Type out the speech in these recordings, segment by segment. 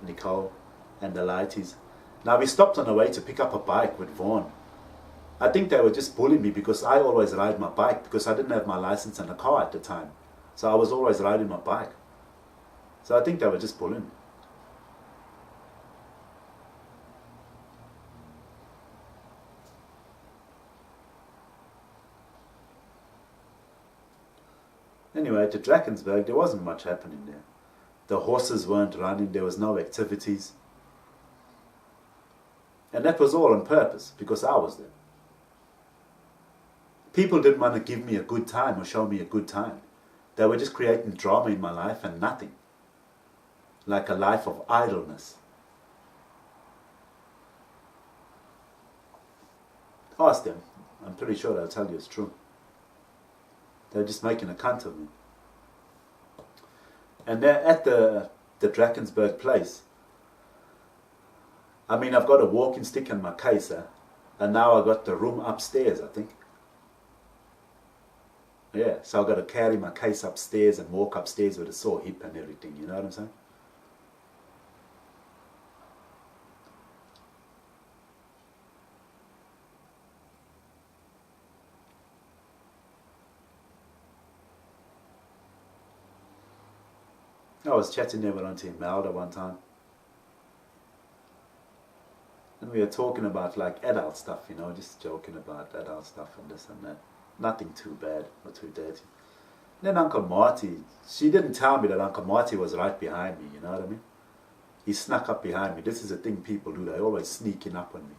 Nicole, and the lighties. Now we stopped on the way to pick up a bike with Vaughn. I think they were just bullying me because I always ride my bike because I didn't have my license and a car at the time. So I was always riding my bike. So I think they were just bullying me. Anyway, to Drakensberg, there wasn't much happening there. The horses weren't running, there was no activities. And that was all on purpose, because I was there. People didn't want to give me a good time or show me a good time. They were just creating drama in my life and nothing. Like a life of idleness. Ask them. I'm pretty sure they'll tell you it's true. They're just making a cunt of me. And they're at the Drakensberg place. I mean, I've got a walking stick and my case, and now I've got the room upstairs, I think. Yeah, so I've got to carry my case upstairs and walk upstairs with a sore hip and everything, you know what I'm saying? I was chatting there with Auntie Imelda one time. And we were talking about like adult stuff, you know, just joking about adult stuff and this and that. Nothing too bad or too dirty. And then Uncle Marty, she didn't tell me that Uncle Marty was right behind me, you know what I mean? He snuck up behind me. This is a thing people do, they always sneaking up on me.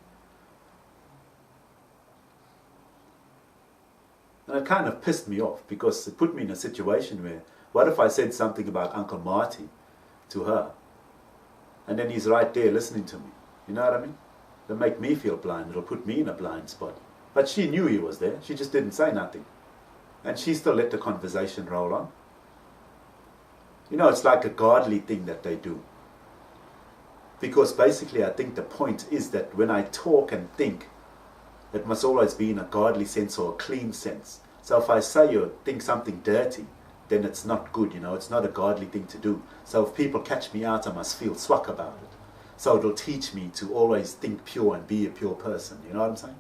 And it kind of pissed me off because it put me in a situation where, what if I said something about Uncle Marty to her? And then he's right there listening to me. You know what I mean? It'll make me feel blind. It'll put me in a blind spot. But she knew he was there. She just didn't say nothing. And she still let the conversation roll on. You know, it's like a godly thing that they do. Because basically I think the point is that when I talk and think, it must always be in a godly sense or a clean sense. So if I say or think something dirty, then it's not good, you know, it's not a godly thing to do. So if people catch me out, I must feel swag about it. So it'll teach me to always think pure and be a pure person, you know what I'm saying?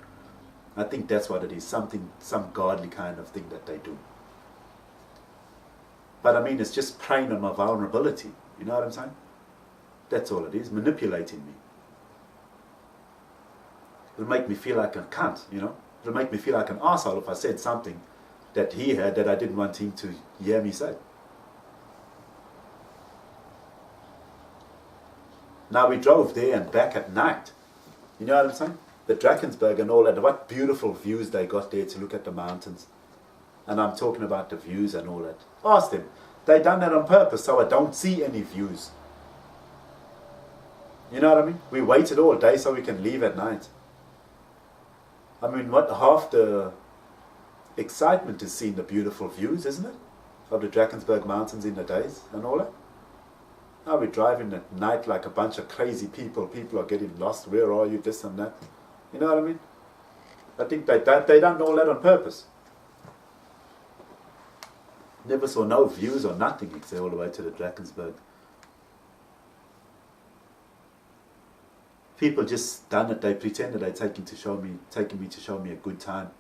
I think that's what it is, some godly kind of thing that they do. But I mean, it's just preying on my vulnerability, you know what I'm saying? That's all it is, manipulating me. It'll make me feel like a cunt, you know? It'll make me feel like an arsehole if I said something that he heard that I didn't want him to hear me say. Now we drove there and back at night. You know what I'm saying? The Drakensberg and all that, what beautiful views they got there to look at the mountains. And I'm talking about the views and all that. Ask them. They done that on purpose so I don't see any views. You know what I mean? We waited all day so we can leave at night. I mean, what half the excitement is seeing the beautiful views, isn't it? Of the Drakensberg mountains in the days and all that. Now we're driving at night like a bunch of crazy people. People are getting lost. Where are you? This and that. You know what I mean? I think they done all that on purpose. Never saw no views or nothing except all the way to the Drakensberg. People just done it. They pretended they taking me to show me a good time.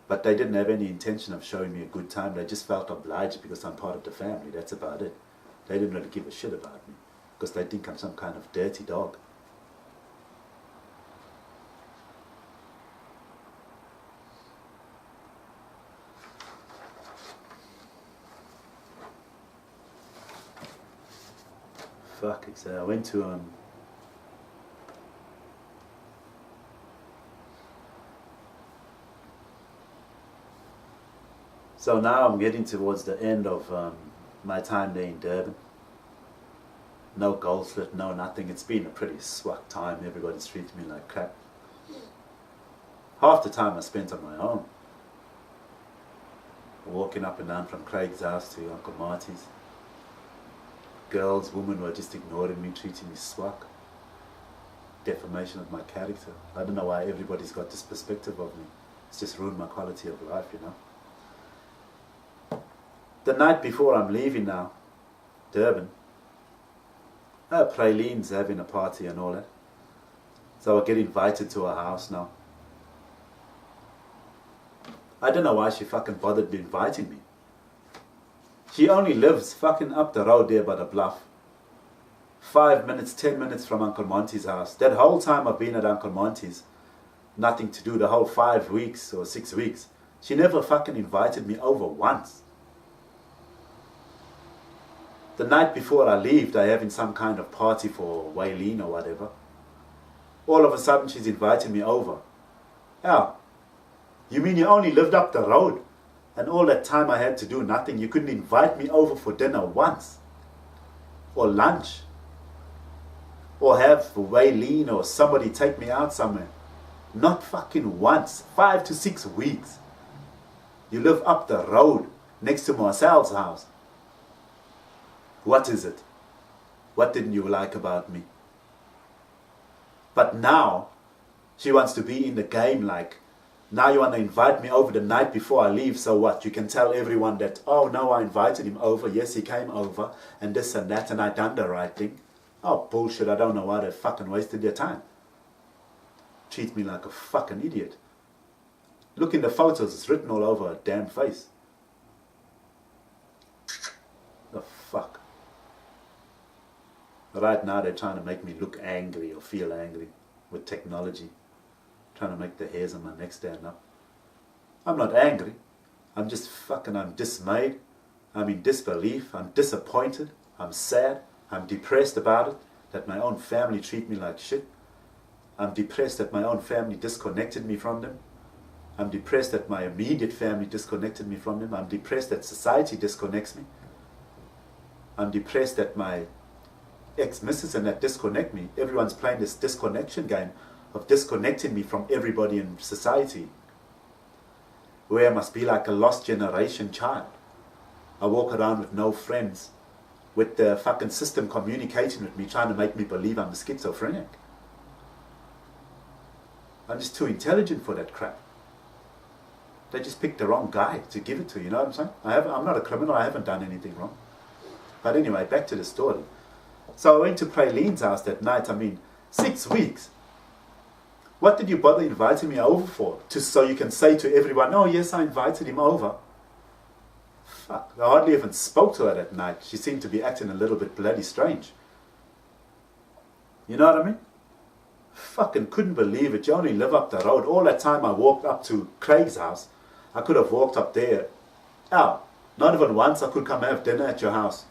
But they didn't have any intention of showing me a good time. They just felt obliged because I'm part of the family. That's about it. They didn't really give a shit about me because they think I'm some kind of dirty dog. Fuck, I went to So now I'm getting towards the end of my time there in Durban. No gold slit, no nothing. It's been a pretty swag time. Everybody's treating me like crap. Half the time I spent on my own. Walking up and down from Craig's house to Uncle Marty's. Girls, women were just ignoring me, treating me swag. Defamation of my character. I don't know why everybody's got this perspective of me. It's just ruined my quality of life, you know. The night before I'm leaving now, Durban, Praylenes having a party and all that. So I get invited to her house now. I don't know why she fucking bothered inviting me. She only lives fucking up the road there by the bluff. 5 minutes, 10 minutes from Uncle Monty's house. That whole time I've been at Uncle Monty's, nothing to do, the whole 5 weeks or 6 weeks. She never fucking invited me over once. The night before I leave, they're having some kind of party for Waylene or whatever. All of a sudden she's inviting me over. How? You mean you only lived up the road? And all that time I had to do nothing, you couldn't invite me over for dinner once? Or lunch? Or have Waylene or somebody take me out somewhere? Not fucking once. 5 to 6 weeks. You live up the road next to Marcel's house. What is it? What didn't you like about me? But now, she wants to be in the game like, now you want to invite me over the night before I leave, so what? You can tell everyone that, oh no, I invited him over, yes, he came over, and this and that, and I done the right thing. Oh, bullshit, I don't know why they fucking wasted their time. Treat me like a fucking idiot. Look in the photos, it's written all over her damn face. The fuck. Right now they're trying to make me look angry or feel angry with technology. Trying to make the hairs on my neck stand up. I'm not angry. I'm just fucking, I'm dismayed. I'm in disbelief. I'm disappointed. I'm sad. I'm depressed about it. That my own family treat me like shit. I'm depressed that my own family disconnected me from them. I'm depressed that my immediate family disconnected me from them. I'm depressed that society disconnects me. I'm depressed that my ex-missus and that disconnect me. Everyone's playing this disconnection game of disconnecting me from everybody in society. Where I must be like a lost generation child. I walk around with no friends, with the fucking system communicating with me, trying to make me believe I'm a schizophrenic. I'm just too intelligent for that crap. They just picked the wrong guy to give it to, you know what I'm saying? I'm not a criminal, I haven't done anything wrong. But anyway, back to the story. So I went to Praylene's house that night, 6 weeks. What did you bother inviting me over for? So you can say to everyone, oh yes, I invited him over. Fuck, I hardly even spoke to her that night. She seemed to be acting a little bit bloody strange. You know what I mean? Fucking couldn't believe it. You only live up the road. All that time I walked up to Craig's house. I could have walked up there. Not even once I could come have dinner at your house.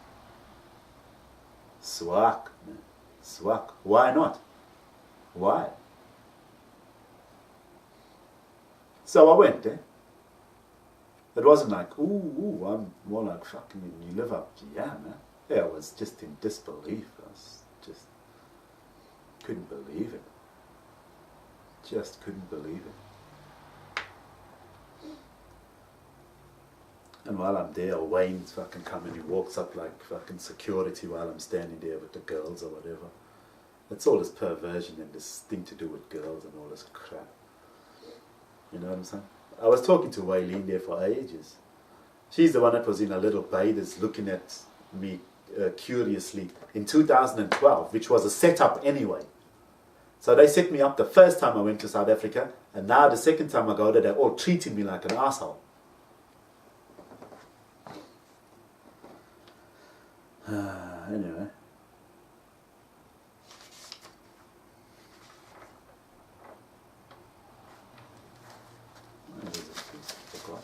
Swak, man. Swak. Why not? Why? So I went there. It wasn't like, ooh, I'm more like, fucking, you live up. Yeah, man. Yeah, I was just in disbelief. I was just couldn't believe it. Just couldn't believe it. And while I'm there, Wayne's fucking coming. He walks up like fucking security while I'm standing there with the girls or whatever. It's all this perversion and this thing to do with girls and all this crap. You know what I'm saying? I was talking to Waylene there for ages. She's the one that was in a little bathers looking at me curiously in 2012, which was a setup anyway. So they set me up the first time I went to South Africa, and now the second time I go there, they're all treating me like an asshole. Anyway. Where is this piece? I forgot.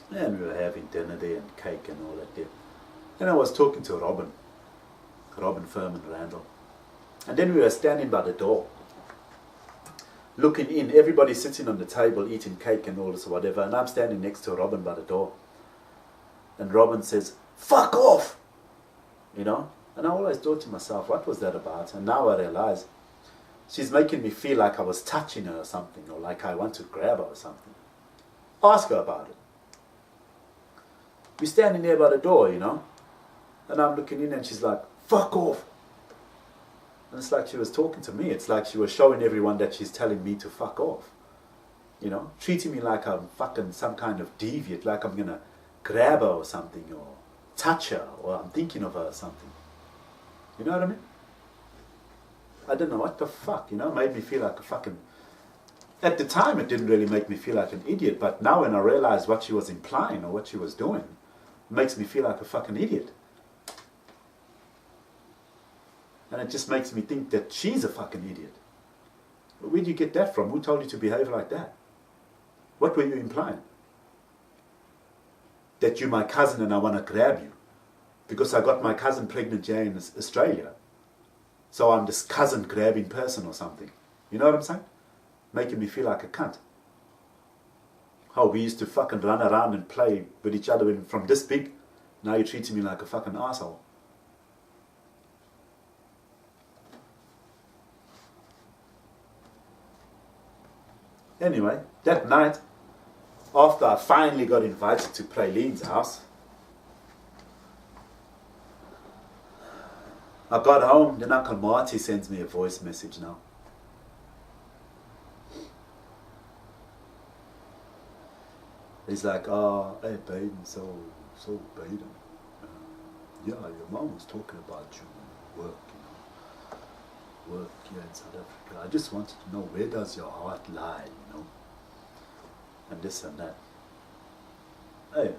And we were having dinner there and cake and all that there. And I was talking to Robin Firmin Randall. And then we were standing by the door, looking in. Everybody sitting on the table eating cake and all this whatever. And I'm standing next to Robin by the door. And Robin says, fuck off, you know. And I always thought to myself, what was that about? And now I realize she's making me feel like I was touching her or something, or like I want to grab her or something. Ask her about it. We're standing there by the door, you know, and I'm looking in and she's like, fuck off. And it's like she was talking to me. It's like she was showing everyone that she's telling me to fuck off. You know, treating me like I'm fucking some kind of deviant, like I'm going to grab her or something, or touch her, or I'm thinking of her or something. You know what I mean? I don't know what the fuck, you know, made me feel like a fucking... At the time, it didn't really make me feel like an idiot, but now when I realize what she was implying or what she was doing, it makes me feel like a fucking idiot. And it just makes me think that she's a fucking idiot. Where do you get that from? Who told you to behave like that? What were you implying? That you're my cousin and I want to grab you. Because I got my cousin pregnant here in Australia. So I'm this cousin grabbing person or something. You know what I'm saying? Making me feel like a cunt. Oh, we used to fucking run around and play with each other from this big. Now you're treating me like a fucking asshole. Anyway, that night, after I finally got invited to Praylenes' house, I got home, then Uncle Marty sends me a voice message now. He's like, oh, hey, Baden, so Baden, yeah, your mom was talking about you and work, you know, work here in South Africa. I just wanted to know, where does your heart lie, you know, and this and that. Hey,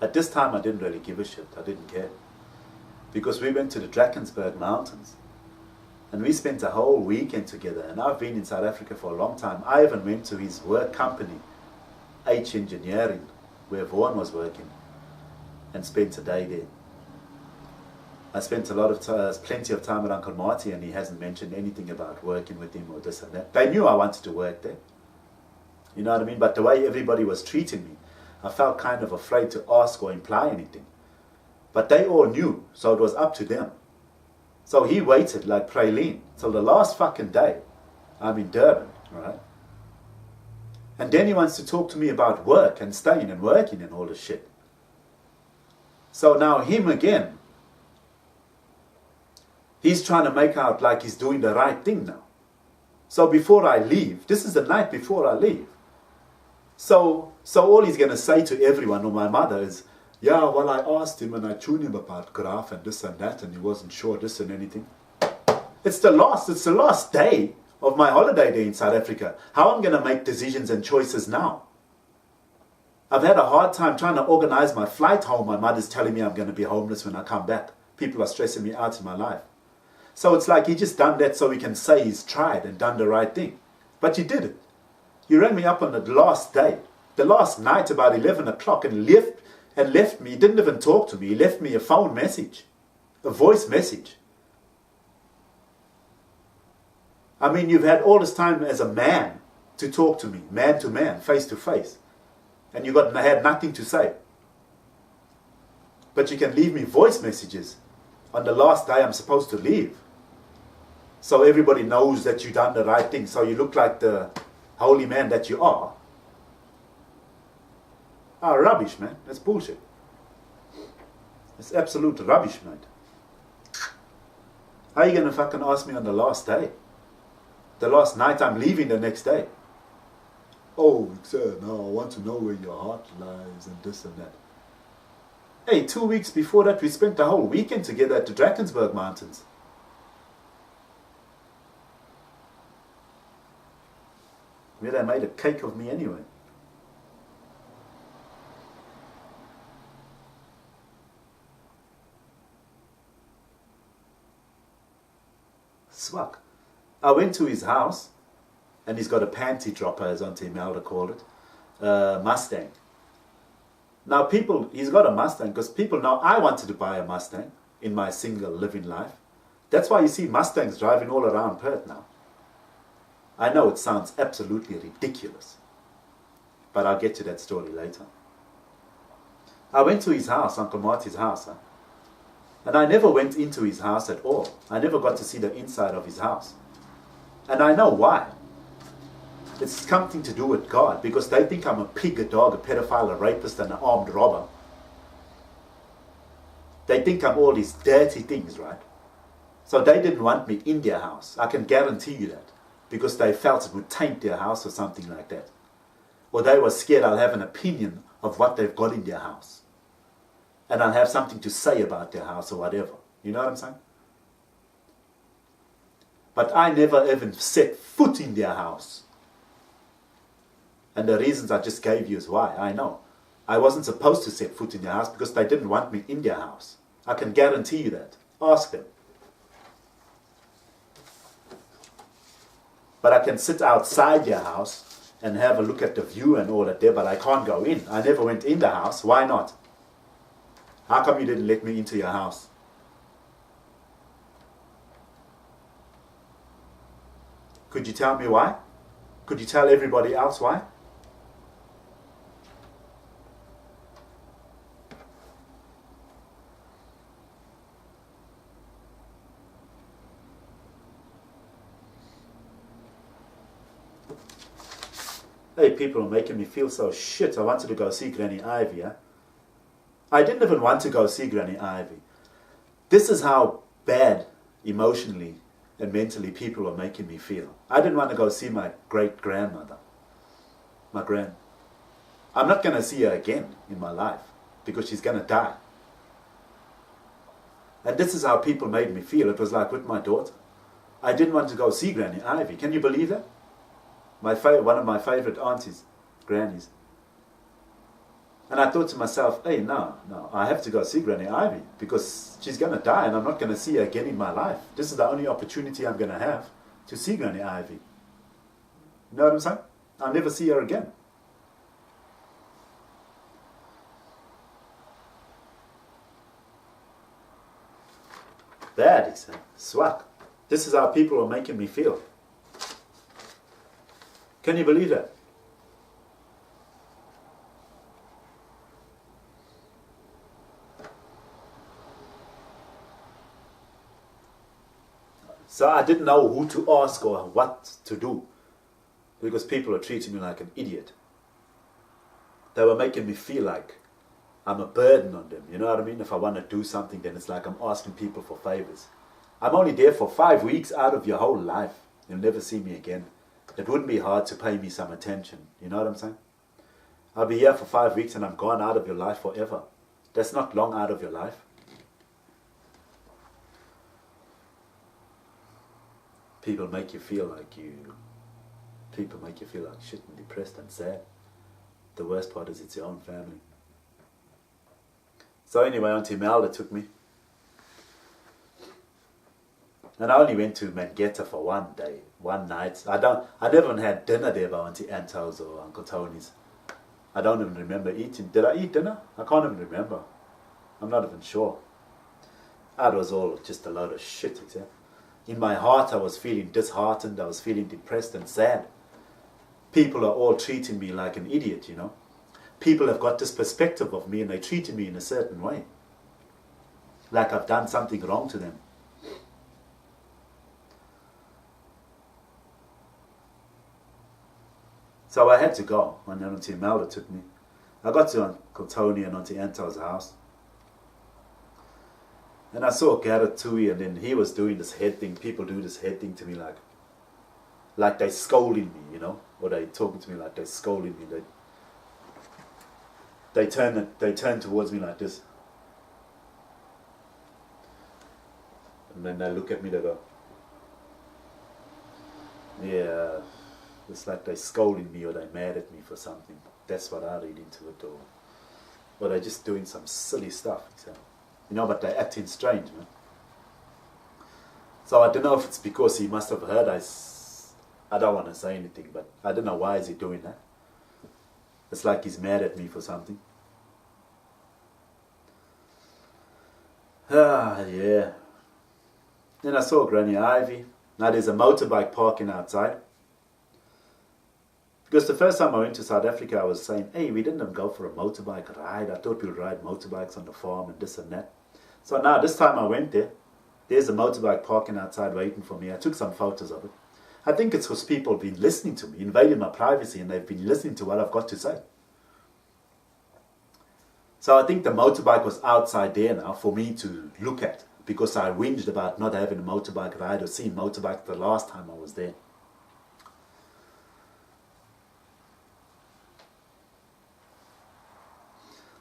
at this time I didn't really give a shit, I didn't care. Because we went to the Drakensberg mountains and we spent a whole weekend together, and I've been in South Africa for a long time. I even went to his work company, H Engineering, where Vaughan was working, and spent a day there. I spent plenty of time with Uncle Marty, and he hasn't mentioned anything about working with him or this and that. They knew I wanted to work there. You know what I mean? But the way everybody was treating me, I felt kind of afraid to ask or imply anything. But they all knew, so it was up to them. So he waited like Praylenes till the last fucking day. I'm in Durban, right? And then he wants to talk to me about work and staying and working and all this shit. So now him again, he's trying to make out like he's doing the right thing now. So before I leave, this is the night before I leave. So all he's going to say to everyone or my mother is, yeah, well, I asked him and I tuned him about graph and this and that, and he wasn't sure this and anything. It's the last day of my holiday there in South Africa. How I'm going to make decisions and choices now? I've had a hard time trying to organize my flight home. My mother's telling me I'm going to be homeless when I come back. People are stressing me out in my life. So it's like he just done that so he can say he's tried and done the right thing. But he didn't. He rang me up on the last day, the last night about 11 o'clock and left me. He didn't even talk to me. He left me a phone message, a voice message. I mean, you've had all this time as a man to talk to me, man to man, face to face, and you had nothing to say. But you can leave me voice messages on the last day I'm supposed to leave. So everybody knows that you've done the right thing. So you look like the holy man that you are. Ah, rubbish, man. That's bullshit. It's absolute rubbish, mate. How are you going to fucking ask me on the last day? The last night I'm leaving the next day. Oh, sir, now I want to know where your heart lies and this and that. Hey, 2 weeks before that we spent the whole weekend together at the Drakensberg mountains. Where they made a cake of me anyway. Swak. I went to his house, and he's got a Panty Dropper, as Auntie Imelda called it, Mustang. Now he's got a Mustang because people know I wanted to buy a Mustang in my single living life. That's why you see Mustangs driving all around Perth now. I know it sounds absolutely ridiculous, but I'll get to that story later. I went to his house, Uncle Marty's house, huh? And I never went into his house at all. I never got to see the inside of his house. And I know why. It's something to do with God, because they think I'm a pig, a dog, a pedophile, a rapist, and an armed robber. They think I'm all these dirty things, right? So they didn't want me in their house. I can guarantee you that. Because they felt it would taint their house or something like that. Or they were scared I'll have an opinion of what they've got in their house. And I'll have something to say about their house or whatever. You know what I'm saying? But I never even set foot in their house. And the reasons I just gave you is why, I know. I wasn't supposed to set foot in their house because they didn't want me in their house. I can guarantee you that. Ask them. But I can sit outside your house and have a look at the view and all that there, but I can't go in. I never went in the house. Why not? How come you didn't let me into your house? Could you tell me why? Could you tell everybody else why? Hey, people are making me feel so shit. I wanted to go see Granny Ivy, yeah? I didn't even want to go see Granny Ivy. This is how bad emotionally and mentally people are making me feel. I didn't want to go see my great-grandmother. My gran. I'm not going to see her again in my life because she's going to die. And this is how people made me feel. It was like with my daughter. I didn't want to go see Granny Ivy. Can you believe that? One of my favorite aunties, grannies. And I thought to myself, hey, no, I have to go see Granny Ivy because she's going to die and I'm not going to see her again in my life. This is the only opportunity I'm going to have to see Granny Ivy. You know what I'm saying? I'll never see her again. Bad, he said. Swak. This is how people are making me feel. Can you believe that? So I didn't know who to ask or what to do because people are treating me like an idiot. They were making me feel like I'm a burden on them. You know what I mean? If I want to do something, then it's like I'm asking people for favors. I'm only there for 5 weeks out of your whole life. You'll never see me again. It wouldn't be hard to pay me some attention. You know what I'm saying? I'll be here for 5 weeks and I'm gone out of your life forever. That's not long out of your life. People make you feel like shit and depressed and sad. The worst part is it's your own family. So anyway, Auntie Imelda took me. And I only went to Mangetta for one day, one night. I never even had dinner there by Auntie Anto's or Uncle Tony's. I don't even remember eating. Did I eat dinner? I can't even remember. I'm not even sure. It was all just a load of shit. In my heart, I was feeling disheartened. I was feeling depressed and sad. People are all treating me like an idiot, you know. People have got this perspective of me and they treated me in a certain way. Like I've done something wrong to them. So I had to go, and Auntie Imelda took me. I got to Uncle Tony and Auntie Anto's house. And I saw Gareth Toohey, and then he was doing this head thing. People do this head thing to me like they scolding me, you know? Or they talking to me like they scolding me. They turn towards me like this. And then they look at me, they go, yeah, it's like they're scolding me or they're mad at me for something. That's what I read into it. Or they're just doing some silly stuff. You know, but they're acting strange, man. So I don't know if it's because he must have heard I don't want to say anything, but I don't know why is he doing that. It's like he's mad at me for something. Yeah. Then I saw Granny Ivy. Now there's a motorbike parking outside. Because the first time I went to South Africa, I was saying, hey, we didn't go for a motorbike ride. I thought we'd ride motorbikes on the farm and this and that. So now this time I went there, there's a motorbike parking outside waiting for me. I took some photos of it. I think it's because people have been listening to me, invading my privacy, and they've been listening to what I've got to say. So I think the motorbike was outside there now for me to look at, because I whinged about not having a motorbike ride or seeing motorbike the last time I was there.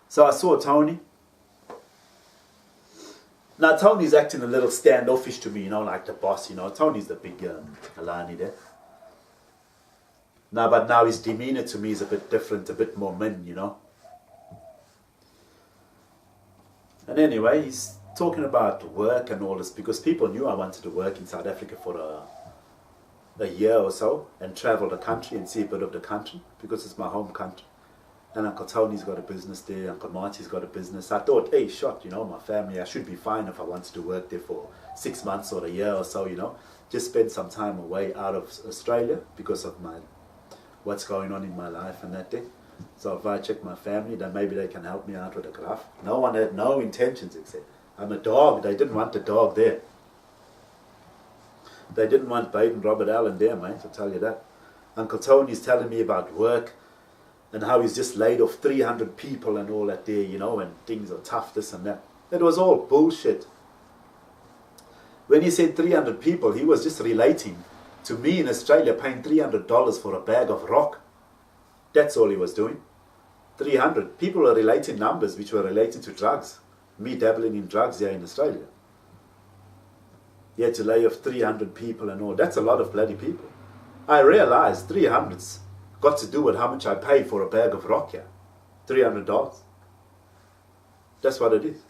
So I saw Tony. Now Tony's acting a little standoffish to me, like the boss, Tony's the big Alani there. But now his demeanor to me is a bit different, a bit more min, And anyway, he's talking about work and all this, because people knew I wanted to work in South Africa for a year or so and travel the country and see a bit of the country, because it's my home country. And Uncle Tony's got a business there, Uncle Marty's got a business. I thought, hey, my family, I should be fine if I wanted to work there for 6 months or a year or so, Just spend some time away out of Australia because of what's going on in my life and that thing. So if I check my family, then maybe they can help me out with a graph. No one had no intentions except, I'm a dog. They didn't want the dog there. They didn't want Baden Robert Allen there, mate, I'll tell you that. Uncle Tony's telling me about work, and how he's just laid off 300 people and all that there, and things are tough, this and that. It was all bullshit. When he said 300 people, he was just relating to me in Australia paying $300 for a bag of rock. That's all he was doing. 300. People were relating numbers which were related to drugs. Me dabbling in drugs here in Australia. He had to lay off 300 people and all. That's a lot of bloody people. I realized 300's got to do with how much I pay for a bag of rock here. $300. That's what it is.